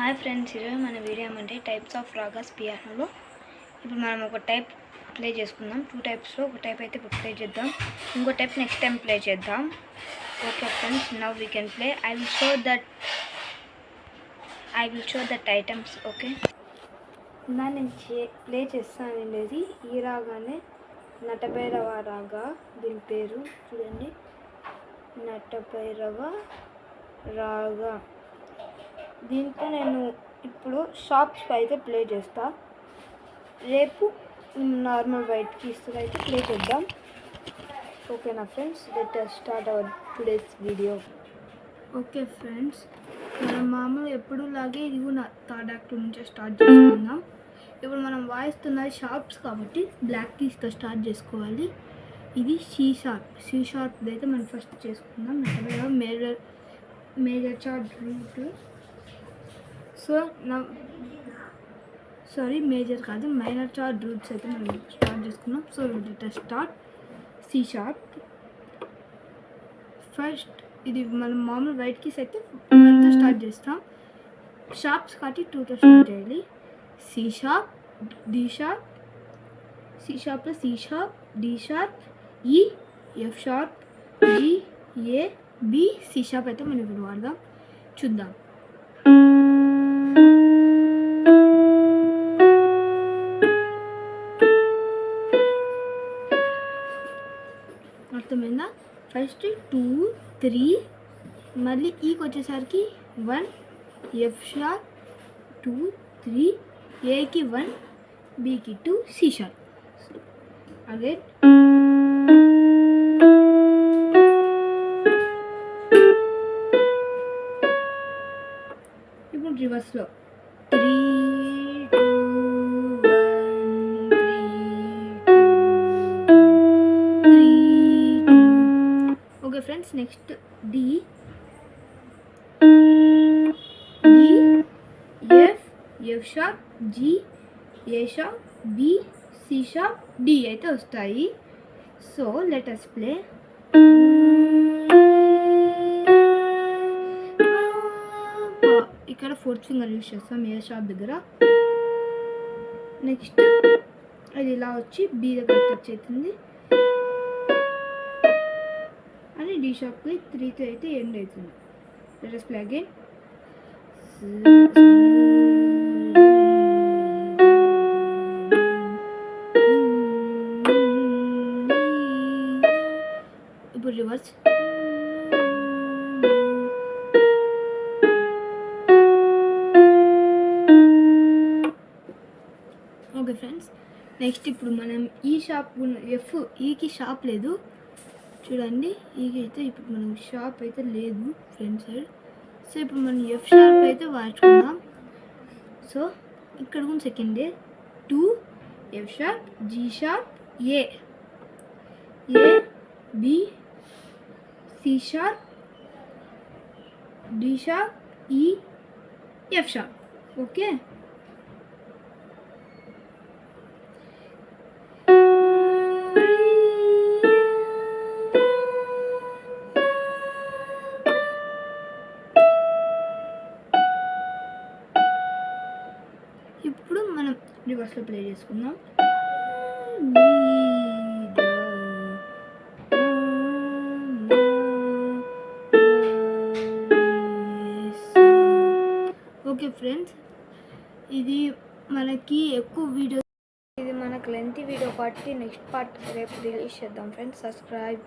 Hi friends, ఈరోజు మన video ఏమంటే టైప్స్ ఆఫ్ రాగాస్ పియానోలో. ఇప్పుడు మనం ఒక టైప్ ప్లే చేసుకుందాం. 2 టైప్స్లో ఒక టైప్ అయితే ఇప్పుడు ప్లే చేద్దాం, ఇంకో టైప్ నెక్స్ట్ టైం ప్లే చేద్దాం. Okay friends, now we can play. I will show that items. Okay, నేను ప్లే చేస్తానండి. ఈ రాగానే నటభైరవ రాగా, దీని పేరు చూడండి, నటభైరవ రాగా. దీంతో నేను ఇప్పుడు షార్ప్స్ అయితే ప్లే చేస్తా. రేపు నార్మల్ వైట్ కీస్తో అయితే ప్లే చేద్దాం. ఓకేనా friends, let us start our today's video. Okay friends, మనం మామూలు ఎప్పుడులాగే ఇది కూడా థర్డ్ యాక్ట్ నుంచే స్టార్ట్ చేసుకుందాం. ఇప్పుడు మనం వాయిస్తున్నది షార్ప్స్ కాబట్టి బ్లాక్ కీస్తో స్టార్ట్ చేసుకోవాలి. ఇది సి షార్ప్ అయితే మనం ఫస్ట్ చేసుకుందాం. Major chord root. మేజర్ కాదు, మైనర్ చార్ట్ రూట్స్ అయితే మనం స్టార్ట్ చేసుకున్నాం. So let us start C sharp. First ఇది మనం మామూలు వైట్ కీస్ అయితే 1తో స్టార్ట్ చేస్తాం. షార్ప్స్ కాబట్టి 2తో స్టార్ట్ చేయాలి. C sharp, D sharp, C షార్ప్లో C sharp, D sharp, E, F sharp, G, A, B, C sharp అయితే మనం ఇప్పుడు వాడదాం. చూద్దాం. అర్థమైందా? ఫస్ట్ 2, 3, మళ్ళీ ఈకి వచ్చేసరికి 1, ఎఫ్ షార్ప్, 2, 3, ఏకి 1, బికి 2, సి షార్ప్. అగైన్ ఇప్పుడు రివర్స్లో 3, 2, 1, 3, 2. Okay friends, next D, F sharp, G, A sharp, B, C sharp, D అయితే వస్తాయి. So let us play. ఇక్కడ 4th ఫింగర్ యూజ్ చేస్తాం ఏ షార్ప్ దగ్గర. నెక్స్ట్ అది ఇలా వచ్చి బి దగ్గర టచ్ అవుతుంది అని డి షార్ప్కి 3తో అయితే ఎండ్ అవుతుంది. Let us play again. ఇప్పుడు రివర్స్. ఓకే ఫ్రెండ్స్, నెక్స్ట్ ఇప్పుడు మనం ఈ షార్ప్ ఎఫ్, ఈకి షార్ప్ లేదు చూడండి. ఈకి అయితే ఇప్పుడు మనం షార్ప్ అయితే లేదు ఫ్రంట్ సైడ్. సో ఇప్పుడు మనం ఎఫ్ షార్ప్ అయితే వాడుకుందాం. సో ఇక్కడ కూడా second 2, F sharp, G sharp, A, B, C sharp, D sharp, E, F sharp. Okay, ఇప్పుడు మనం రివర్స్లో ప్లే చేసుకుందాం. ఓకే ఫ్రెండ్స్, ఇది మనకి ఎక్కువ వీడియో, ఇది మనకు లెంతీ వీడియో కాబట్టి నెక్స్ట్ పార్ట్ రేపు రిలీజ్ చేద్దాం ఫ్రెండ్స్. సబ్స్క్రైబ్.